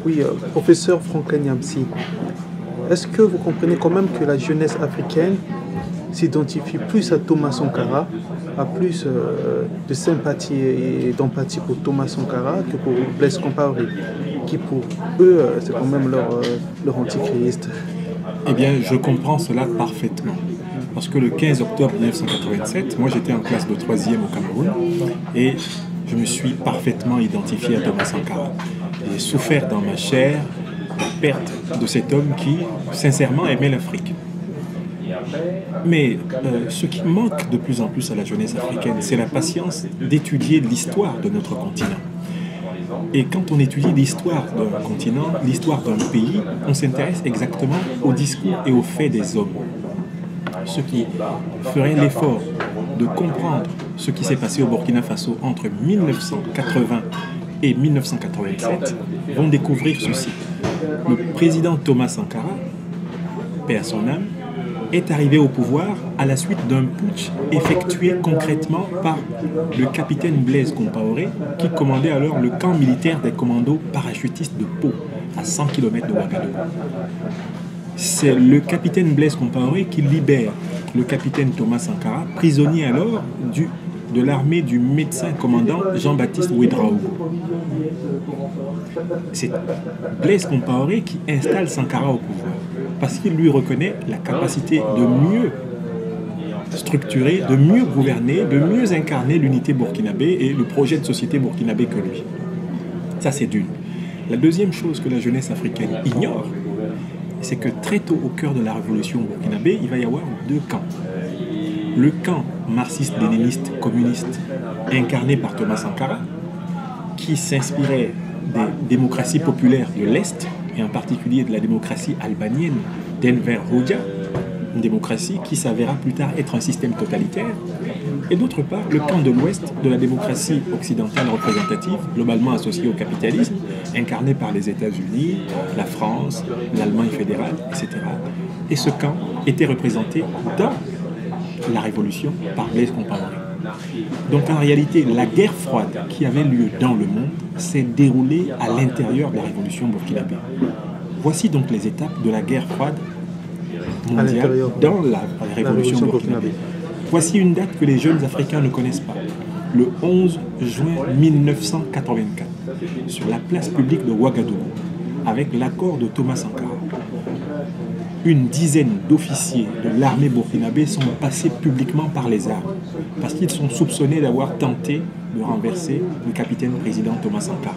Oui, professeur Franklin Nyamsi, est-ce que vous comprenez quand même que la jeunesse africaine s'identifie plus à Thomas Sankara, a plus de sympathie et d'empathie pour Thomas Sankara que pour Blaise Compaoré, qui pour eux, c'est quand même leur antichrist? Eh bien, je comprends cela parfaitement. Parce que le 15 octobre 1987, moi j'étais en classe de 3e au Cameroun et je me suis parfaitement identifié à Thomas Sankara. J'ai souffert dans ma chair la perte de cet homme qui, sincèrement, aimait l'Afrique. Mais ce qui manque de plus en plus à la jeunesse africaine, c'est la patience d'étudier l'histoire de notre continent. Et quand on étudie l'histoire d'un continent, l'histoire d'un pays, on s'intéresse exactement au discours et aux faits des hommes. Ceux qui feraient l'effort de comprendre ce qui s'est passé au Burkina Faso entre 1980 et 1987 vont découvrir ceci. Le président Thomas Sankara, paix à son âme, est arrivé au pouvoir à la suite d'un putsch effectué concrètement par le capitaine Blaise Compaoré qui commandait alors le camp militaire des commandos parachutistes de Pau, à 100 km de Ouagadougou. C'est le capitaine Blaise Compaoré qui libère le capitaine Thomas Sankara, prisonnier alors de l'armée du médecin commandant Jean-Baptiste Ouédraogo. C'est Blaise Compaoré qui installe Sankara au pouvoir, parce qu'il lui reconnaît la capacité de mieux structurer, de mieux gouverner, de mieux incarner l'unité burkinabé et le projet de société burkinabé que lui. Ça, c'est d'une. La deuxième chose que la jeunesse africaine ignore, c'est que très tôt au cœur de la révolution burkinabé, il va y avoir deux camps. Le camp marxiste-léniniste communiste incarné par Thomas Sankara, qui s'inspirait des démocraties populaires de l'Est, et en particulier de la démocratie albanienne d'Enver Hoxha, une démocratie qui s'avéra plus tard être un système totalitaire, et d'autre part le camp de l'Ouest de la démocratie occidentale représentative, globalement associée au capitalisme, incarné par les États-Unis, la France, l'Allemagne fédérale, etc. Et ce camp était représenté dans la révolution par Blaise Compaoré. Donc en réalité, la guerre froide qui avait lieu dans le monde s'est déroulée à l'intérieur de la révolution burkinabé. Voici donc les étapes de la guerre froide mondiale dans la révolution burkinabé. Voici une date que les jeunes Africains ne connaissent pas. Le 11 juin 1984, sur la place publique de Ouagadougou, avec l'accord de Thomas Sankara, une dizaine d'officiers de l'armée burkinabé sont passés publiquement par les armes parce qu'ils sont soupçonnés d'avoir tenté de renverser le capitaine président Thomas Sankara.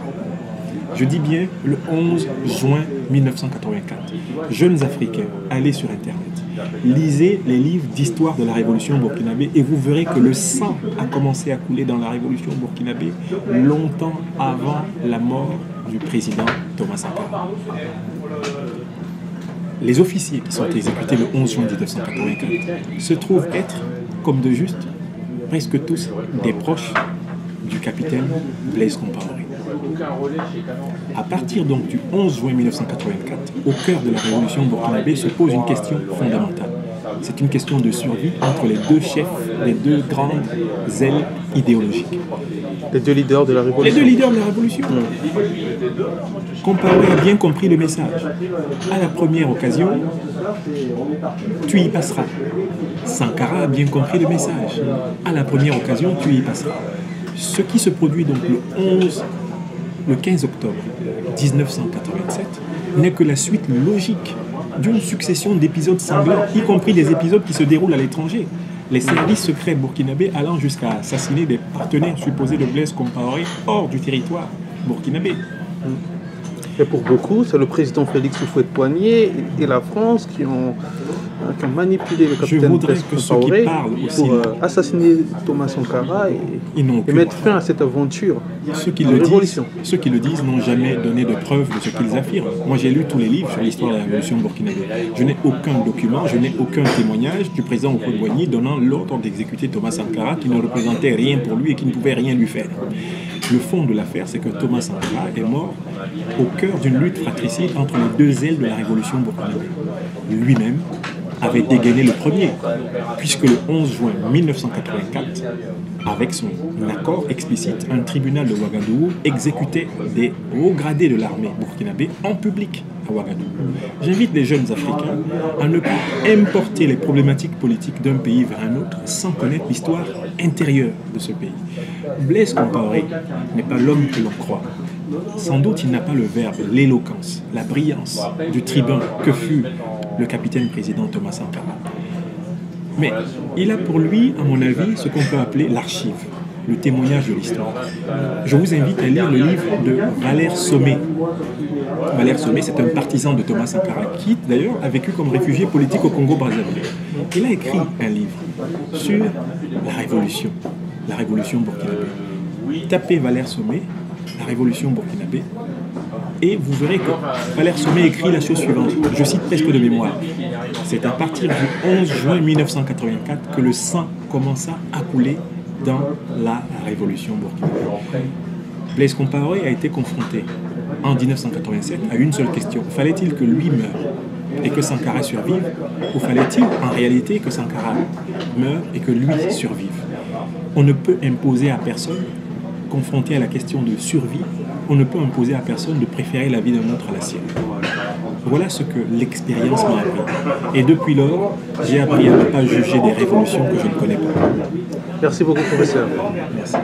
Je dis bien le 11 juin 1984. Jeunes Africains, allez sur Internet, lisez les livres d'histoire de la révolution burkinabé et vous verrez que le sang a commencé à couler dans la révolution burkinabé longtemps avant la mort du président Thomas Sankara. Les officiers qui sont exécutés le 11 juin 1984 se trouvent être, comme de juste, presque tous des proches du capitaine Blaise Compaoré. À partir donc du 11 juin 1984, au cœur de la révolution burkinabé se pose une question fondamentale. C'est une question de survie entre les deux chefs, les deux grandes ailes idéologiques. Les deux leaders de la révolution. Les deux leaders de la révolution. Compaoré a bien compris le message. À la première occasion, tu y passeras. Sankara a bien compris le message. À la première occasion, tu y passeras. Ce qui se produit donc le 15 octobre 1987 n'est que la suite logique d'une succession d'épisodes sanglants, y compris des épisodes qui se déroulent à l'étranger. Les services secrets burkinabés allant jusqu'à assassiner des partenaires supposés de Blaise Compaoré hors du territoire burkinabé. Et pour beaucoup, c'est le président Félix Houphouët-Boigny et la France qui ont manipulé le capitaine Blaise Compaoré pour assassiner Thomas Sankara et mettre fin à cette aventure. Ceux qui le disent n'ont jamais donné de preuves de ce qu'ils affirment. Moi, j'ai lu tous les livres sur l'histoire de la révolution burkinabé. Je n'ai aucun document, je n'ai aucun témoignage du président Houphouët-Boigny donnant l'ordre d'exécuter Thomas Sankara qui ne représentait rien pour lui et qui ne pouvait rien lui faire. Le fond de l'affaire, c'est que Thomas Sankara est mort au cœur d'une lutte fratricide entre les deux ailes de la révolution burkinabé. Lui-même avait dégainé le premier, puisque le 11 juin 1984, avec son accord explicite, un tribunal de Ouagadougou exécutait des hauts gradés de l'armée burkinabé en public à Ouagadougou. J'invite les jeunes Africains à ne pas importer les problématiques politiques d'un pays vers un autre sans connaître l'histoire intérieure de ce pays. Blaise Compaoré n'est pas l'homme que l'on croit. Sans doute, il n'a pas le verbe, l'éloquence, la brillance du tribun que fut le capitaine président Thomas Sankara. Mais il a pour lui, à mon avis, ce qu'on peut appeler l'archive, le témoignage de l'histoire. Je vous invite à lire le livre de Valère Sommet. Valère Sommet, c'est un partisan de Thomas Sankara, qui d'ailleurs a vécu comme réfugié politique au Congo-Brazzaville. Il a écrit un livre sur la révolution burkinabé. Tapez Valère Sommet, la révolution burkinabé, et vous verrez que Valère Sommet écrit la chose suivante, je cite presque de mémoire. C'est à partir du 11 juin 1984 que le sang commença à couler dans la révolution burkinabé. Blaise Compaoré a été confronté en 1987 à une seule question. Fallait-il que lui meure et que Sankara survive, ou fallait-il en réalité que Sankara meure et que lui survive? On ne peut imposer à personne, confronté à la question de survie, on ne peut imposer à personne de préférer la vie d'un autre à la sienne. Voilà ce que l'expérience m'a appris. Et depuis lors, j'ai appris à ne pas juger des révolutions que je ne connais pas. Merci beaucoup, professeur. Merci.